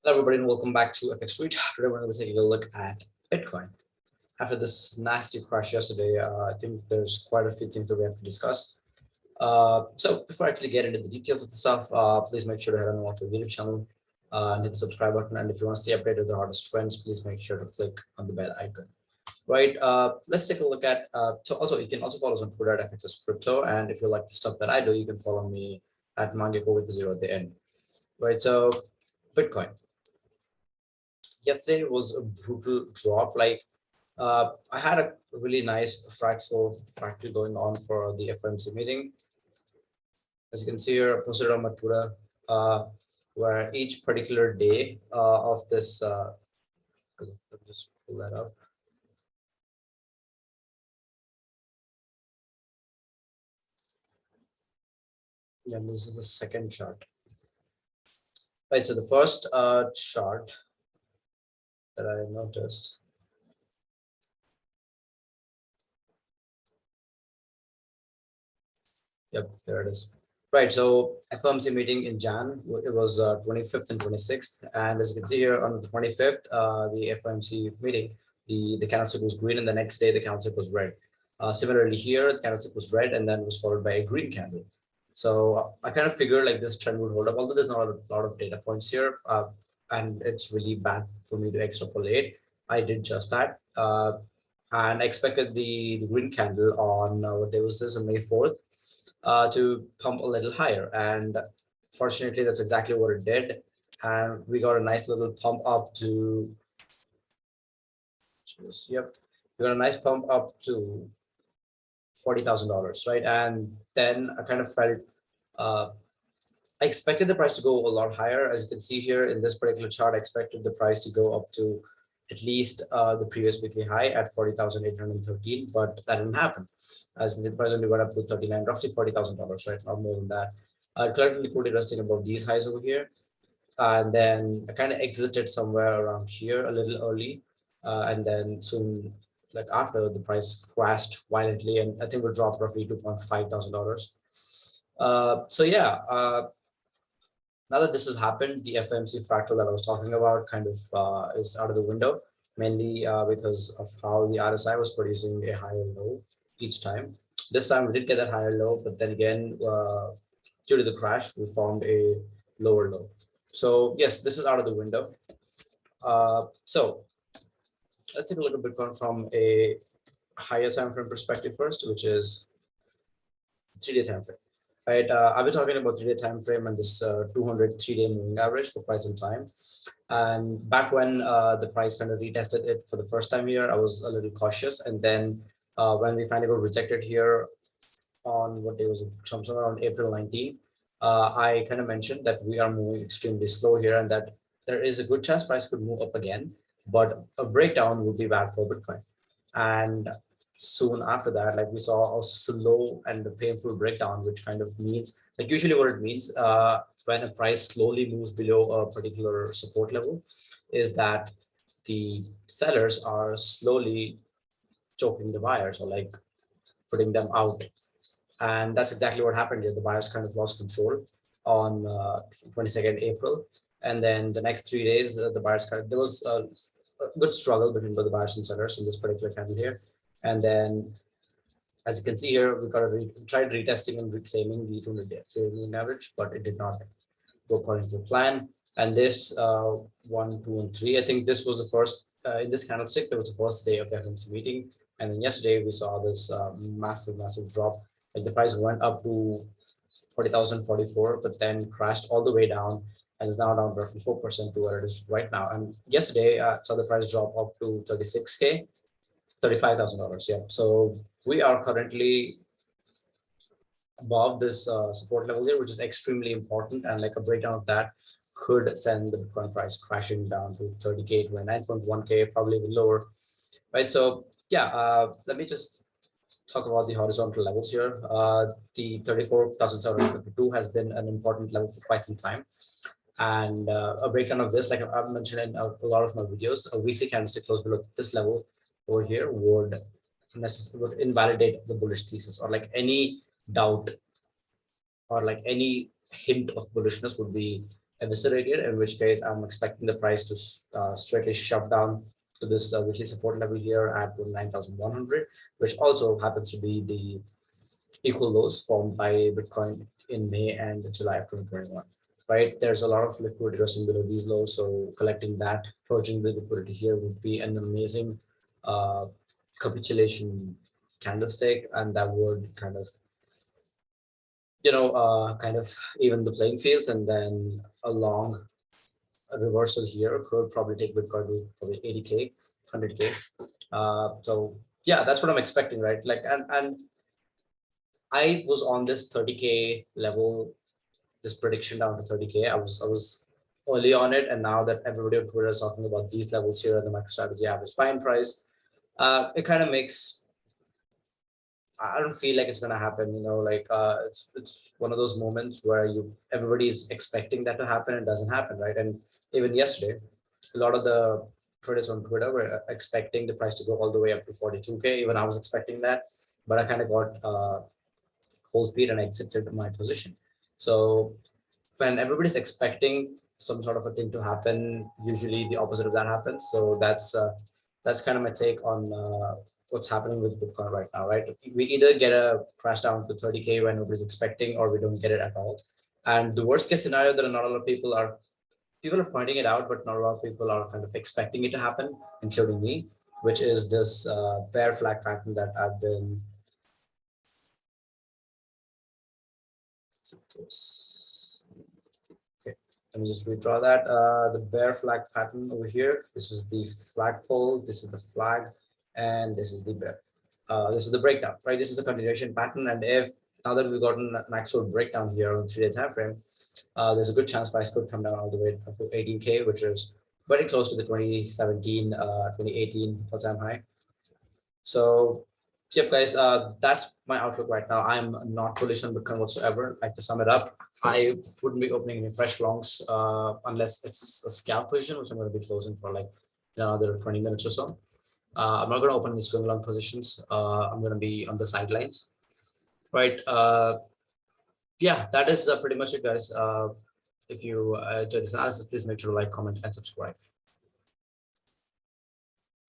Hello everybody and welcome back to FX Street. Today we're going to be taking a look at Bitcoin. After this nasty crash yesterday, I think there's quite a few things that we have to discuss. So before I actually get into the details of the stuff, please make sure to head on over to the YouTube channel and hit the subscribe button. And if you want to stay updated with the hottest trends, please make sure to click on the bell icon. Right, let's take a look at, so also you can also follow us on Twitter at FXS Crypto. And if you like the stuff that I do, you can follow me at Mangeko with the 0 at the end. Right, so Bitcoin. Yesterday was a brutal drop. I had a really nice fractal going on for the FOMC meeting. As you can see here, I posted on my Twitter, where each particular day of this, let me just pull that up. And this is the second chart. Right, so the first chart that I noticed. Yep, there it is. Right, so FOMC meeting in Jan, it was 25th and 26th. And as you can see here on the 25th, the FOMC meeting, the candlestick was green and the next day the candlestick was red. Similarly here, the candlestick was red and then was followed by a green candle. So I kind of figured like this trend would hold up, although there's not a lot of data points here. And it's really bad for me to extrapolate. I did just that. And I expected the green candle on, what day was this, on May 4th, to pump a little higher. And fortunately, that's exactly what it did. And we got a nice little pump up to, yep, we got a nice pump up to $40,000, right? And then I kind of felt, I expected the price to go a lot higher. As you can see here in this particular chart, I expected the price to go up to at least the previous weekly high at 40,813, but that didn't happen. As you can see, the price only went up to 39, roughly $40,000, right? Not more than that. Currently liquidity resting above these highs over here. And then I kind of exited somewhere around here a little early. And then soon, like after, the price crashed violently, and I think we dropped roughly $2,500. So yeah, now that this has happened, the FOMC fractal that I was talking about kind of is out of the window, mainly because of how the RSI was producing a higher low each time. This time we did get that higher low, but then again, due to the crash, we formed a lower low. So yes, this is out of the window. So let's take a look at Bitcoin from a higher time frame perspective first, which is 3-day time frame. Right, I've been talking about 3-day time frame and this 203-day moving average for quite some time. And back when the price kind of retested it for the first time here, I was a little cautious. And then when we finally got rejected here on what day was it? Sometime around April 19th, I kind of mentioned that we are moving extremely slow here and that there is a good chance price could move up again, but a breakdown would be bad for Bitcoin. And soon after that, like we saw a slow and a painful breakdown, which kind of means, like usually what it means when a price slowly moves below a particular support level is that the sellers are slowly choking the buyers or like putting them out. And that's exactly what happened here. The buyers kind of lost control on 22nd April. And then the next 3 days, the buyers there was a good struggle between both the buyers and sellers in this particular candle here. And then, as you can see here, we tried retesting and reclaiming the 200-day moving average, but it did not go according to the plan. And this 1, 2, and 3, I think this was the first in this candlestick. That was the first day of the FOMC meeting. And then yesterday we saw this massive drop. Like the price went up to 40,044, but then crashed all the way down and is now down roughly 4% to where it is right now. And yesterday saw the price drop up to 36K, $35,000. Yeah. So we are currently above this support level here, which is extremely important. And like a breakdown of that could send the Bitcoin price crashing down to 30K, 29.1K, probably even lower. Right. So yeah, let me just talk about the horizontal levels here. The 34,752 has been an important level for quite some time. And a breakdown of this, like I've mentioned in a lot of my videos, a weekly candlestick close below this level over here would invalidate the bullish thesis, or like any doubt or like any hint of bullishness would be eviscerated, in which case I'm expecting the price to straightly shove down to this weekly support level here at 9,100, which also happens to be the equal lows formed by Bitcoin in May and July of 2021. Right, there's a lot of liquidity resting below these lows, so collecting that, purging the liquidity here would be an amazing uh, capitulation candlestick, and that would kind of kind of even the playing fields, and then a long reversal here could probably take Bitcoin to probably 80K, 100K. So yeah, that's what I'm expecting, right? Like, and I was on this 30K level, this prediction down to 30K. I was early on it, and now that everybody on Twitter is talking about these levels here, the MicroStrategy average fine price, it kind of makes, I don't feel like it's gonna happen. Like it's one of those moments where everybody's expecting that to happen. It doesn't happen, right? And even yesterday, a lot of the traders on Twitter were expecting the price to go all the way up to 42K. Even I was expecting that, but I kind of got cold feet and exited my position. So when everybody's expecting some sort of a thing to happen, usually the opposite of that happens. So that's kind of my take on what's happening with Bitcoin right now, right? We either get a crash down to 30K when nobody's expecting, or we don't get it at all. And the worst case scenario that not a lot of people are pointing it out, but not a lot of people are kind of expecting it to happen, including me, which is this bear flag pattern that I've been. Okay, let me just redraw that. The bear flag pattern over here. This is the flagpole. This is the flag, and this is the bear. This is the breakdown, right? This is the continuation pattern, and if now that we've gotten an actual breakdown here on 3-day time frame, there's a good chance price could come down all the way up to 18K, which is very close to the 2017, 2018 all-time high. So yep, guys, that's my outlook right now. I'm not bullish on Bitcoin whatsoever. Like, to sum it up, I wouldn't be opening any fresh longs unless it's a scalp position, which I'm going to be closing for like another 20 minutes or so. I'm not going to open any swing long positions. I'm going to be on the sidelines, right? Yeah, that is pretty much it, guys. If you enjoyed this analysis, please make sure to like, comment, and subscribe.